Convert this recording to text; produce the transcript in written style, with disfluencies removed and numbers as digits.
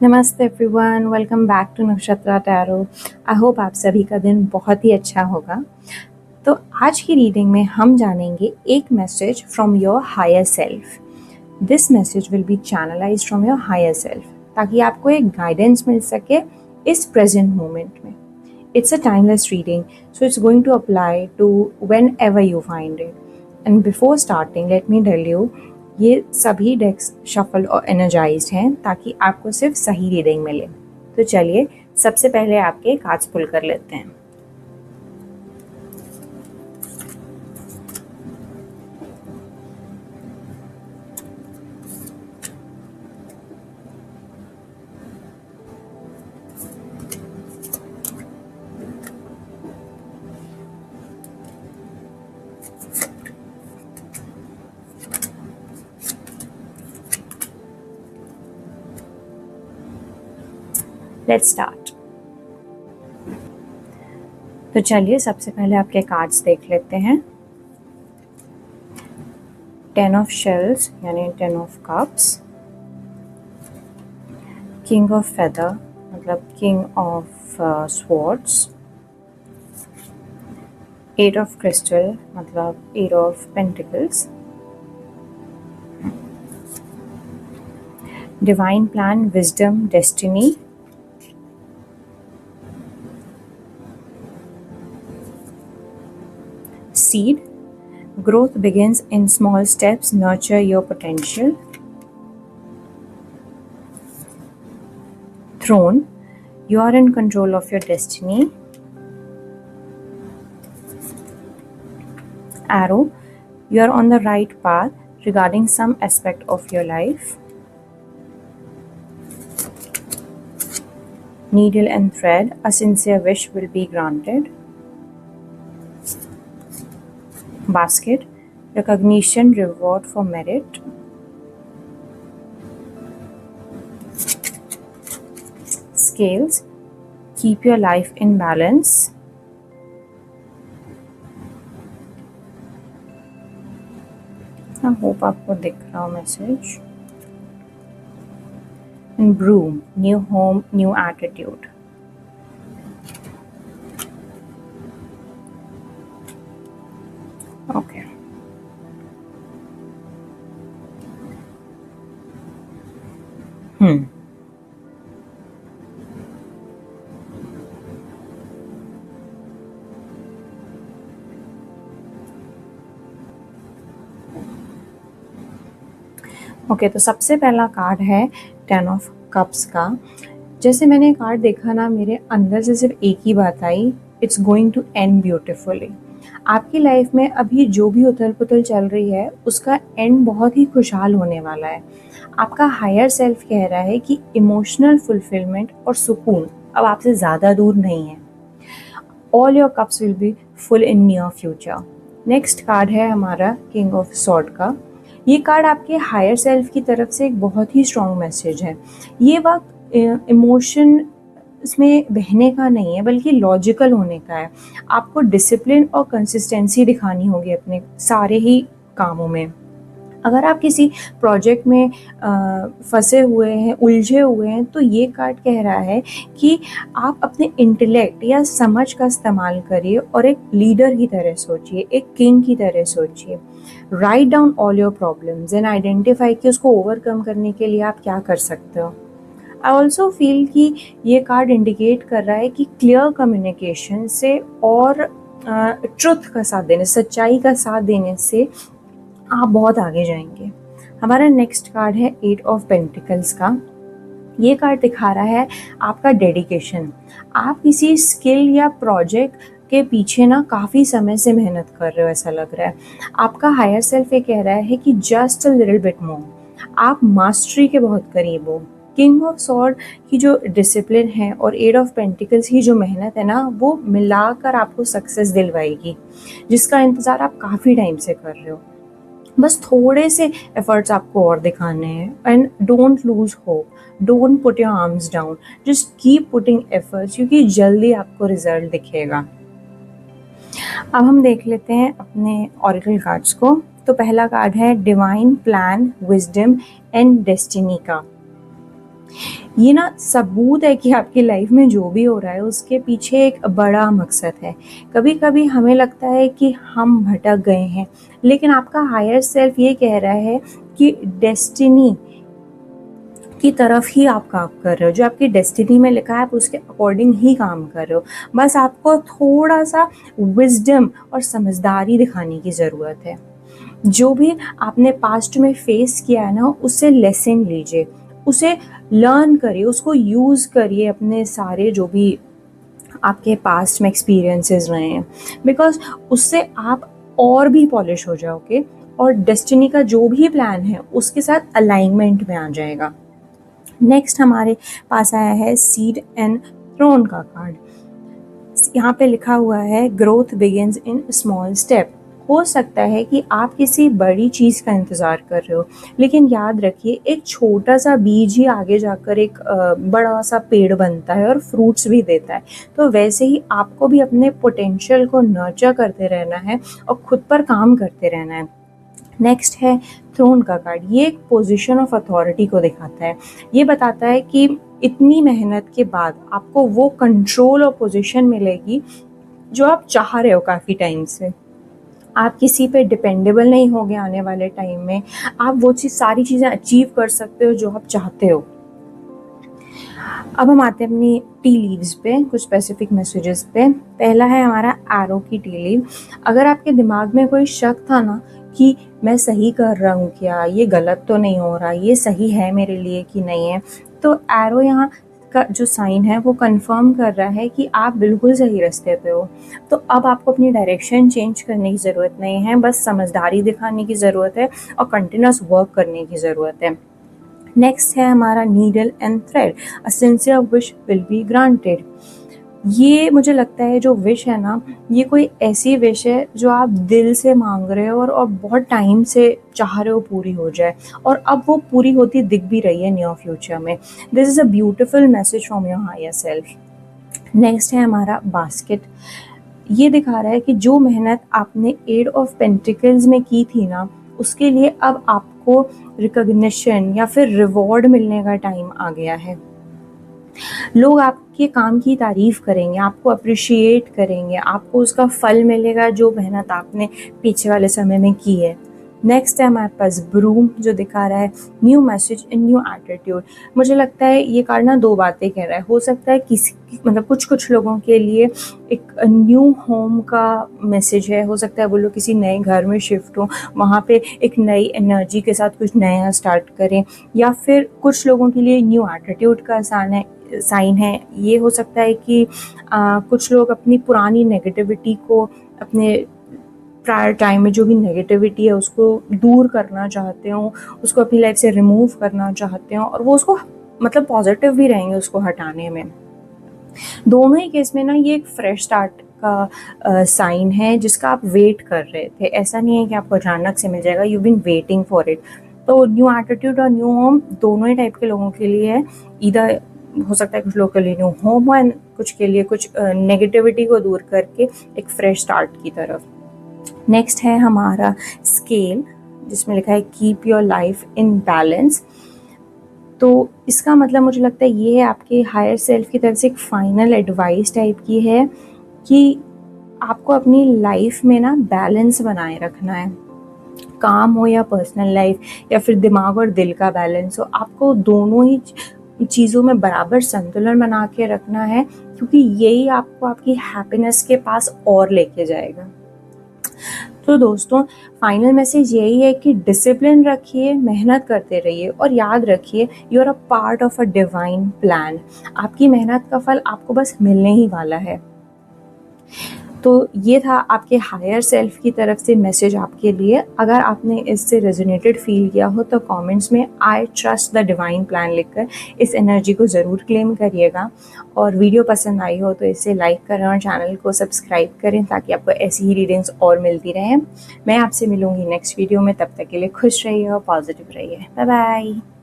नमस्ते everyone, welcome back to Nakshatra tarot. I hope आप सभी का दिन बहुत ही अच्छा होगा। तो आज की रीडिंग में हम जानेंगे एक message from your higher self. This message will be channelized from your higher self, ताकि आपको एक गाइडेंस मिल सके इस प्रेजेंट मोमेंट में। It's a timeless reading, so it's going to apply to whenever you find it. And before starting, let me tell you, ये सभी डेक्स shuffle और energised हैं ताकि आपको सिर्फ सही रीडिंग मिले। तो चलिए सबसे पहले आपके कार्ड्स पुल कर लेते हैं। Let's start. तो चलिए सबसे पहले आपके कार्ड्स देख लेते हैं। 10 ऑफ शेल्स यानी 10 of cups, king of feather मतलब king of swords, 8 of crystal मतलब 8 of pentacles, divine plan, wisdom, destiny, seed, growth begins in small steps, nurture your potential, throne, you are in control of your destiny, arrow, you are on the right path regarding some aspect of your life, needle and thread, a sincere wish will be granted, basket, recognition, reward for merit, scales, keep your life in balance, I hope आपको दिख रहा हो message, and broom, new home, new attitude. Okay. Okay, तो सबसे पहला card है 10 of cups का। जैसे मैंने कार्ड देखा ना, मेरे अंदर से सिर्फ एक ही बात आई, it's going to end beautifully. आपकी लाइफ में अभी जो भी उथल पुथल चल रही है उसका एंड बहुत ही खुशहाल होने वाला है। आपका हायर सेल्फ कह रहा है कि इमोशनल फुलफिलमेंट और सुकून अब आपसे ज़्यादा दूर नहीं है। All your cups will be full in near future. Next card है हमारा किंग ऑफ सॉर्ड का। ये कार्ड आपके हायर सेल्फ की तरफ से एक बहुत ही स्ट्रॉन्ग मैसेज है। ये वक्त इमोशन इसमें बहने का नहीं है, बल्कि लॉजिकल होने का है। आपको डिसिप्लिन और कंसिस्टेंसी दिखानी होगी अपने सारे ही कामों में। अगर आप किसी प्रोजेक्ट में फंसे हुए हैं, उलझे हुए हैं, तो ये कार्ड कह रहा है कि आप अपने इंटेलेक्ट या समझ का इस्तेमाल करिए और एक लीडर की तरह सोचिए, एक किंग की तरह सोचिए। Write down all your problems and identify कि उसको ओवरकम करने के लिए आप क्या कर सकते हो। आई ऑल्सो फील कि ये कार्ड इंडिकेट कर रहा है कि क्लियर कम्युनिकेशन से और ट्रुथ का साथ देने, सच्चाई का साथ देने से आप बहुत आगे जाएंगे। हमारा नेक्स्ट कार्ड है 8 ऑफ पेंटिकल्स का। ये कार्ड दिखा रहा है आपका डेडिकेशन। आप किसी स्किल या प्रोजेक्ट के पीछे ना काफ़ी समय से मेहनत कर रहे हो, ऐसा लग रहा है। आपका हायर सेल्फ ये कह रहा है कि just a little bit more, आप मास्टरी के बहुत करीब हो। किंग ऑफ सॉर्ड की जो डिसिप्लिन है और 8 ऑफ पेंटिकल्स की जो मेहनत है ना, वो मिलाकर आपको सक्सेस दिलवाएगी, जिसका इंतज़ार आप काफ़ी टाइम से कर रहे हो। बस थोड़े से एफर्ट्स आपको और दिखाने हैं। And don't lose hope, don't put your arms down, just keep putting efforts, क्योंकि जल्दी आपको रिजल्ट दिखेगा। अब हम देख लेते हैं अपने ऑरेकल कार्ड्स को। तो पहला कार्ड है divine plan, wisdom and destiny का। ये ना सबूत है कि आपकी लाइफ में जो भी हो रहा है उसके पीछे एक बड़ा मकसद है। कभी कभी हमें लगता है कि हम भटक गए हैं, लेकिन आपका हायर सेल्फ ये कह रहा है कि डेस्टिनी की तरफ ही आप काम कर रहे हो। जो आपकी डेस्टिनी में लिखा है आप उसके अकॉर्डिंग ही काम कर रहे हो। बस आपको थोड़ा सा विजडम और समझदारी दिखाने की ज़रूरत है। जो भी आपने पास्ट में फेस किया है ना, उससे लेसन लीजिए, उसे लर्न करिए, उसको यूज़ करिए अपने सारे जो भी आपके पास्ट में एक्सपीरियंसेस रहे हैं, बिकॉज उससे आप और भी पॉलिश हो जाओगे और डेस्टिनी का जो भी प्लान है उसके साथ अलाइनमेंट में आ जाएगा। नेक्स्ट हमारे पास आया है सीड एंड थ्रोन का कार्ड। यहाँ पे लिखा हुआ है growth begins in small step. हो सकता है कि आप किसी बड़ी चीज़ का इंतज़ार कर रहे हो, लेकिन याद रखिए एक छोटा सा बीज ही आगे जाकर एक बड़ा सा पेड़ बनता है और फ्रूट्स भी देता है। तो वैसे ही आपको भी अपने पोटेंशियल को नर्चर करते रहना है और खुद पर काम करते रहना है। नेक्स्ट है थ्रोन का कार्ड। ये एक पोजीशन ऑफ अथॉरिटी को दिखाता है। ये बताता है कि इतनी मेहनत के बाद आपको वो कंट्रोल और पोजीशन मिलेगी जो आप चाह रहे हो काफ़ी टाइम से। आप किसी पे डिपेंडेबल नहीं होगे आने वाले टाइम में। आप वो सारी चीज़ें अचीव कर सकते हो जो आप चाहते हो। अब हम आते हैं अपनी टी लीव्स पे, कुछ स्पेसिफिक मैसेजेस पे। पहला है हमारा एरो की टी लीव। अगर आपके दिमाग में कोई शक था ना कि मैं सही कर रहा हूँ क्या, ये गलत तो नहीं हो रहा, ये सही है मेरे लिए कि नहीं है, तो एरो यहाँ का जो साइन है वो कंफर्म कर रहा है कि आप बिल्कुल सही रास्ते पे हो। तो अब आपको अपनी डायरेक्शन चेंज करने की ज़रूरत नहीं है, बस समझदारी दिखाने की ज़रूरत है और कंटिन्यूस वर्क करने की ज़रूरत है। नेक्स्ट है हमारा needle and thread. A sincere wish will be granted. ये मुझे लगता है जो विश है ना, ये कोई ऐसी विश है जो आप दिल से मांग रहे हो और बहुत टाइम से चाह रहे हो पूरी हो जाए, और अब वो पूरी होती दिख भी रही है नियर फ्यूचर में। This is a beautiful message from your higher self. Next है हमारा बास्केट। ये दिखा रहा है कि जो मेहनत आपने एट ऑफ पेंटिकल्स में की थी ना, उसके लिए अब आपको रिकॉग्निशन या फिर रिवॉर्ड मिलने का टाइम आ गया है। लोग आपके काम की तारीफ करेंगे, आपको अप्रिशिएट करेंगे, आपको उसका फल मिलेगा जो मेहनत आपने पीछे वाले समय में की है। नेक्स्ट है हमारे पास ब्रूम, जो दिखा रहा है न्यू मैसेज इन न्यू एटीट्यूड। मुझे लगता है ये कार्ड ना दो बातें कह रहा है। हो सकता है किसी मतलब कुछ लोगों के लिए एक न्यू होम का मैसेज है। हो सकता है वो लोग किसी नए घर में शिफ्ट हो, वहाँ पे एक नई एनर्जी के साथ कुछ नया स्टार्ट करें, या फिर कुछ लोगों के लिए न्यू एटीट्यूड का साइन है। ये हो सकता है कि कुछ लोग अपनी पुरानी नेगेटिविटी को, अपने प्रायर टाइम में जो भी नेगेटिविटी है उसको दूर करना चाहते हो, उसको अपनी लाइफ से रिमूव करना चाहते हो, और वो उसको मतलब पॉजिटिव भी रहेंगे उसको हटाने में। दोनों ही केस में ना ये एक फ्रेश स्टार्ट का साइन है जिसका आप वेट कर रहे थे। ऐसा नहीं है कि आपको अचानक से मिल जाएगा, you been waiting for it. तो न्यू एटीट्यूड और न्यू होम दोनों ही टाइप के लोगों के लिए है। इधर हो सकता है कुछ लोगों के लिए न्यू होम हो एंड कुछ के लिए कुछ नेगेटिविटी को दूर करके एक फ्रेश स्टार्ट की तरफ। नेक्स्ट है हमारा स्केल, जिसमें लिखा है keep your life in balance. तो इसका मतलब मुझे लगता है ये है आपके हायर सेल्फ की तरफ से एक फाइनल एडवाइस टाइप की है कि आपको अपनी लाइफ में ना बैलेंस बनाए रखना है। काम हो या पर्सनल लाइफ या फिर दिमाग और दिल का बैलेंस हो, आपको दोनों ही चीज़ों में बराबर संतुलन बना के रखना है, क्योंकि यही आपको आपकी हैप्पीनेस के पास और लेके जाएगा। तो दोस्तों, फाइनल मैसेज यही है कि डिसिप्लिन रखिए, मेहनत करते रहिए और याद रखिए you are a part of a divine plan. आपकी मेहनत का फल आपको बस मिलने ही वाला है। तो ये था आपके हायर सेल्फ की तरफ से मैसेज आपके लिए। अगर आपने इससे रेजोनेटेड फील किया हो तो कमेंट्स में I trust the divine plan लिखकर इस एनर्जी को ज़रूर क्लेम करिएगा। और वीडियो पसंद आई हो तो इसे लाइक करें और चैनल को सब्सक्राइब करें ताकि आपको ऐसी ही रीडिंग्स और मिलती रहें। मैं आपसे मिलूँगी नेक्स्ट वीडियो में, तब तक के लिए खुश रहिए और पॉजिटिव रहिए। Bye bye.